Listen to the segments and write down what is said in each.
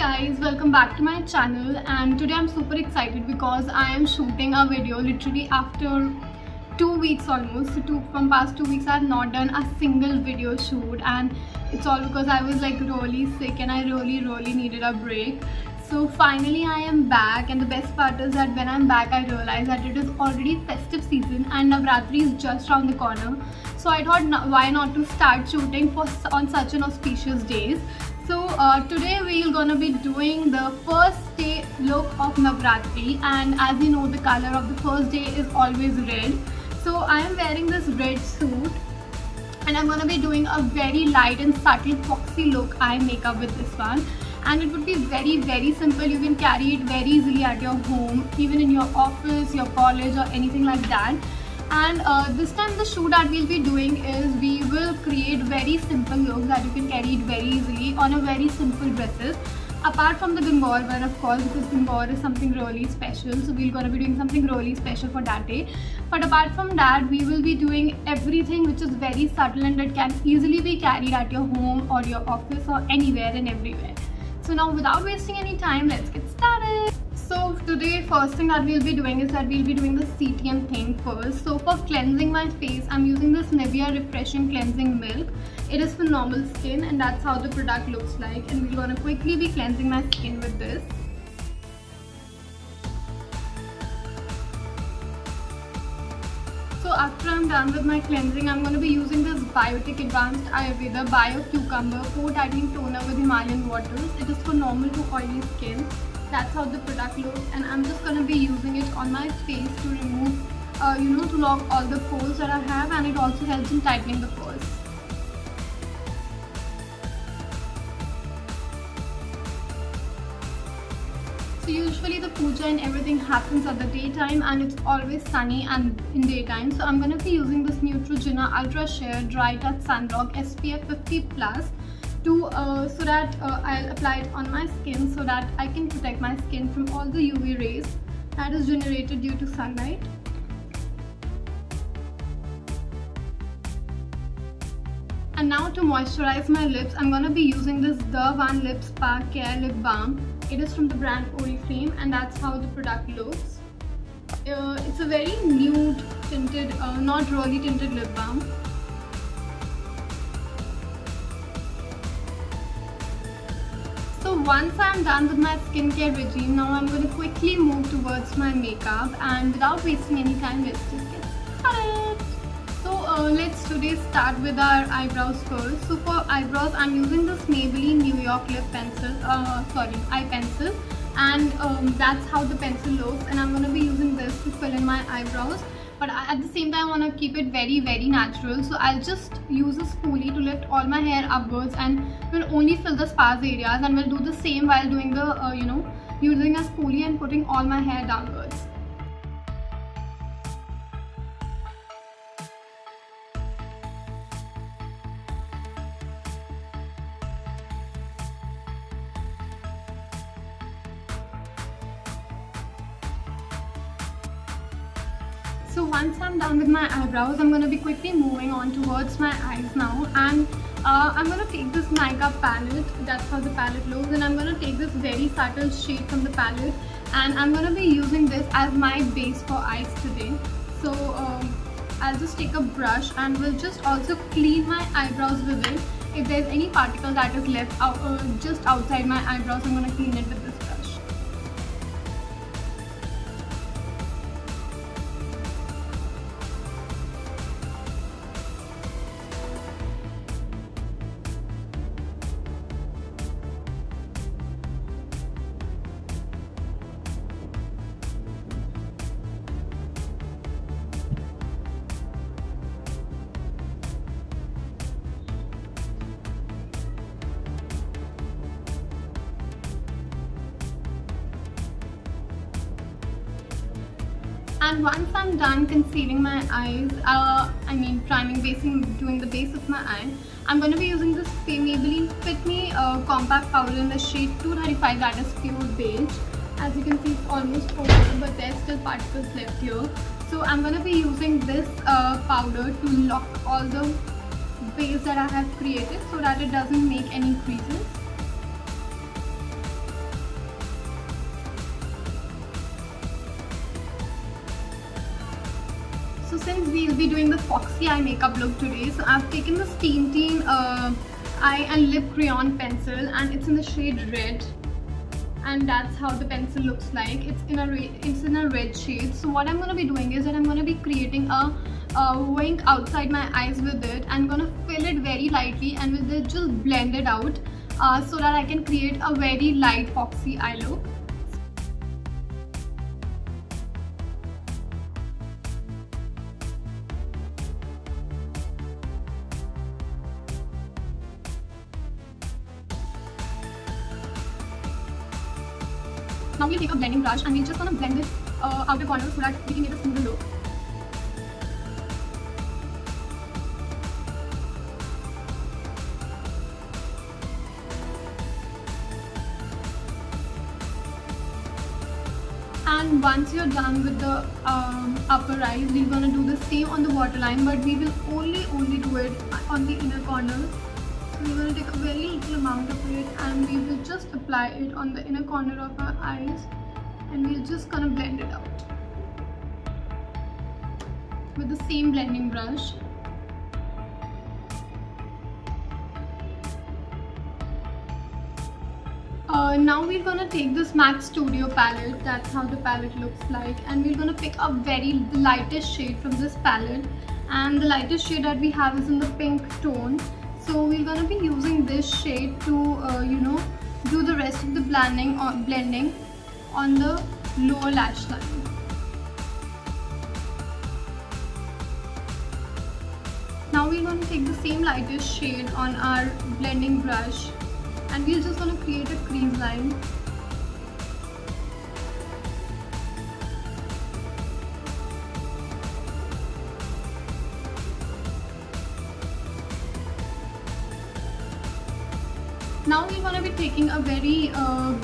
guys, welcome back to my channel. And today I'm super excited because I am shooting a video literally after 2 weeks almost. From past 2 weeks I have not done a single video shoot, and it's all because I was like really sick and I really needed a break. So finally I am back, and the best part is that when I'm back I realized that it is already festive season and Navratri is just around the corner. So I thought why not to start shooting on such an auspicious days. So today we are gonna be doing the first day look of Navratri, and as you know the color of the first day is always red. So I am wearing this red suit and I'm gonna be doing a very light and subtle foxy look eye makeup with this one. And it would be very simple. You can carry it very easily at your home, even in your office, your college or anything like that. And this time the shoot that we'll be doing is we will create very simple looks that you can carry it very easily on a very simple dresses. Apart from the Gangaur one, of course, because Gangaur is something really special, so we're gonna be doing something really special for that day. But apart from that, we will be doing everything which is very subtle and it can easily be carried at your home or your office or anywhere and everywhere. So now without wasting any time, let's get started. So today first thing that we'll be doing is that we'll be doing the CTM thing first. So for cleansing my face, I'm using this Nivea Refreshing Cleansing Milk. It is for normal skin and that's how the product looks like, and we're gonna quickly be cleansing my skin with this. So after I'm done with my cleansing, I'm going to be using this Biotic Advanced Ayurveda Bio Cucumber Pore Tightening Toner with Himalayan waters. It is for normal to oily skin. That's how the product looks, and I'm just going to be using it on my face to remove, to lock all the pores that I have, and it also helps in tightening the pores. So usually the puja and everything happens at the daytime and it's always sunny and in daytime. So I'm going to be using this Neutrogena Ultra Sheer Dry Touch Sunblock SPF 50+ so that I'll apply it on my skin so that I can protect my skin from all the UV rays that is generated due to sunlight. And now to moisturize my lips, I'm going to be using this The One Lip Spa Care Lip Balm. It is from the brand Oriflame, and that's how the product looks. It's a very nude tinted, not really tinted lip balm. So once I'm done with my skincare regime, now I'm going to quickly move towards my makeup, and without wasting any time, let's just get started. So let's today start with our eyebrows first. So for eyebrows, I'm using this Maybelline New York lip pencil, eye pencil, and that's how the pencil looks. And I'm going to be using this to fill in my eyebrows. But at the same time, I want to keep it very natural. So I'll just use a spoolie to lift all my hair upwards, and will only fill the sparse areas. And we'll do the same while doing the, using a spoolie and putting all my hair downwards. So once I'm done with my eyebrows, I'm going to be quickly moving on towards my eyes now, and I'm going to take this Nykaa palette. That's how the palette looks, and I'm going to take this very subtle shade from the palette, and I'm going to be using this as my base for eyes today. So I'll just take a brush and we'll just also clean my eyebrows with it. If there's any particle that is left out, just outside my eyebrows, I'm going to clean it with this brush. And once I'm done concealing my eyes, doing the base of my eye, I'm going to be using this Maybelline Fit Me compact powder in the shade 235, that is pure beige. As you can see, it's almost over, but there's still particles left here. So I'm going to be using this powder to lock all the base that I have created so that it doesn't make any creases. since we'll be doing the foxy eye makeup look today, so I've taken the Steam Teen eye and lip crayon pencil, and it's in the shade red, and that's how the pencil looks like. It's in a red shade. So what I'm going to be doing is that I'm going to be creating a wink outside my eyes with it. I'm going to fill it very lightly and with it just blend it out so that I can create a very light foxy eye look. Now we'll take a blending brush and we're just gonna blend this outer corner so that we can get a smoother look. And once you're done with the upper eyes, we're gonna do the same on the waterline, but we will only do it on the inner corner. So we're going to take a very little amount of it and we will just apply it on the inner corner of our eyes, and we're just going to blend it out with the same blending brush. Now we're going to take this MAC Studio palette. That's how the palette looks like, and we're going to pick a very lightest shade from this palette, and the lightest shade that we have is in the pink tone. So we're going to be using this shade to do the rest of the blending on the lower lash line. Now we're going to take the same lightest shade on our blending brush, and we're just going to create a crease line. Now we're going to be taking a very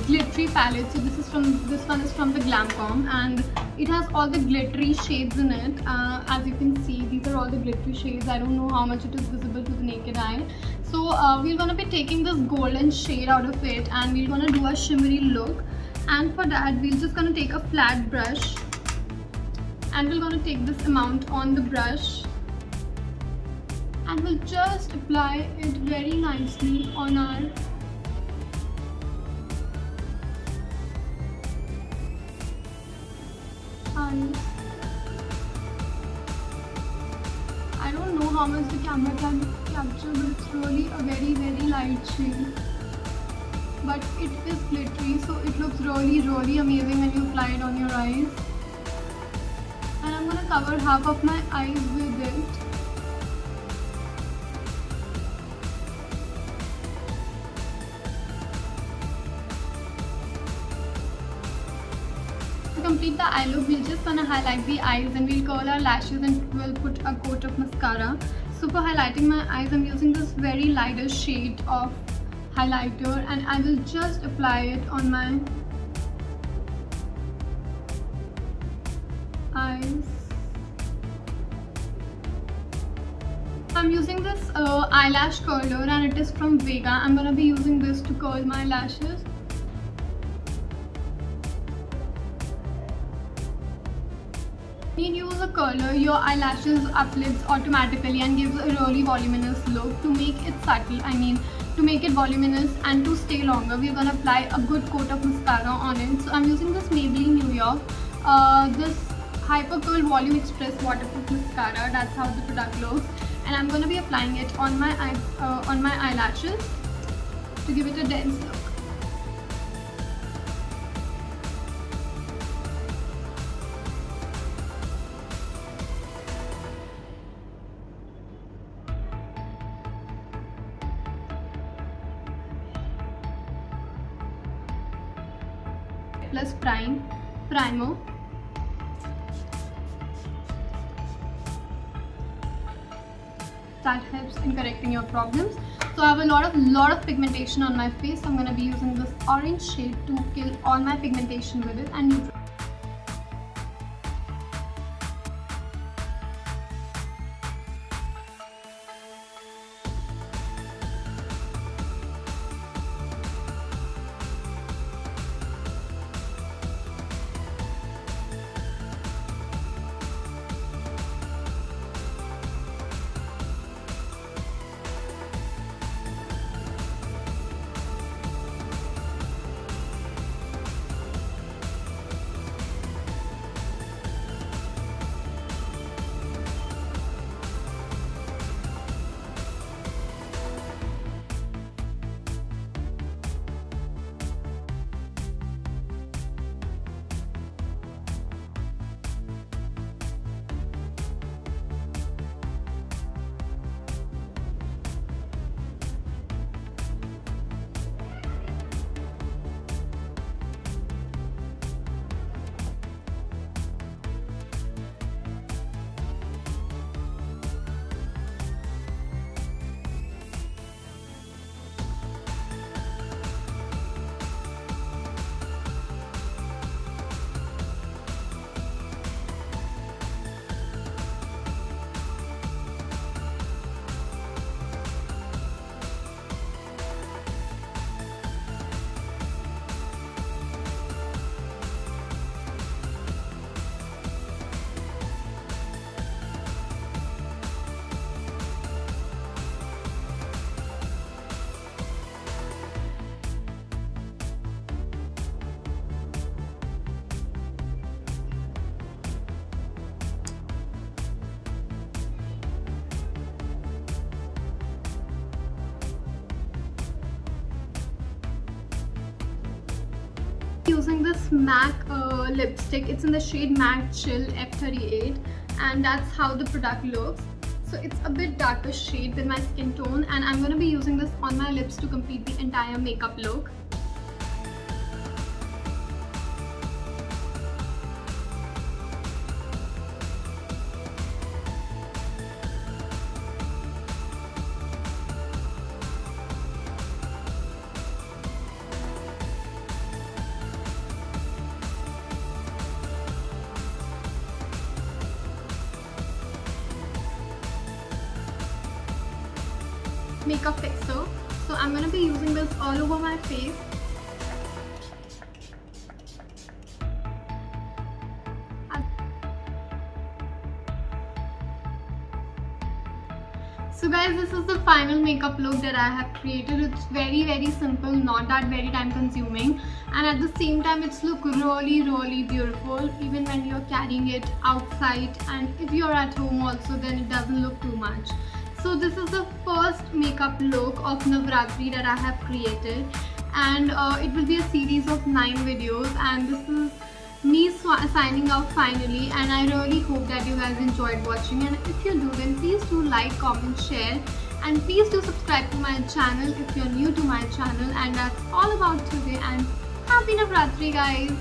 glittery palette. So this one is from the Glamcom, and it has all the glittery shades in it. As you can see, these are all the glittery shades. I don't know how much it is visible to the naked eye. So we're going to be taking this golden shade out of it, and we're going to do a shimmery look. And for that, we're just going to take a flat brush, and we're going to take this amount on the brush, and we'll just apply it very nicely on our eyes. I don't know how much the camera can capture, but it's really a very light shade. But it is glittery, so it looks really amazing when you apply it on your eyes. And I'm gonna cover half of my eyes with it. To complete the eye look, we're just gonna highlight the eyes, and we'll curl our lashes, and we'll put a coat of mascara. So for highlighting my eyes, I'm using this very lighter shade of highlighter, and I will just apply it on my eyes. I'm using this eyelash curler, and it is from Vega. I'm gonna be using this to curl my lashes. When you use a curler, your eyelashes uplifts automatically and gives a really voluminous look. To make it subtle, to make it voluminous and to stay longer, we're gonna apply a good coat of mascara on it. So I'm using this Maybelline New York, this Hyper Curl Volume Express waterproof mascara. That's how the product looks, and I'm gonna be applying it on my eyelashes to give it a dense look. Plus primer. That helps in correcting your problems. So I have a lot of pigmentation on my face. So I'm going to be using this orange shade to kill all my pigmentation with it and neutralize. using this MAC lipstick. It's in the shade Matte Chill F38, and that's how the product looks. So it's a bit darker shade than my skin tone, and I'm going to be using this on my lips to complete the entire makeup look. Makeup fixer. So I'm going to be using this all over my face. So guys, this is the final makeup look that I have created. It's very simple, not that very time consuming, and at the same time it's look really beautiful even when you're carrying it outside, and if you're at home also, then it doesn't look too much. So this is the first makeup look of Navratri that I have created, and it will be a series of 9 videos, and this is me signing out finally, and I really hope that you guys enjoyed watching, and if you do, then please do like, comment, share, and please do subscribe to my channel if you're new to my channel. And that's all about today, and happy Navratri guys.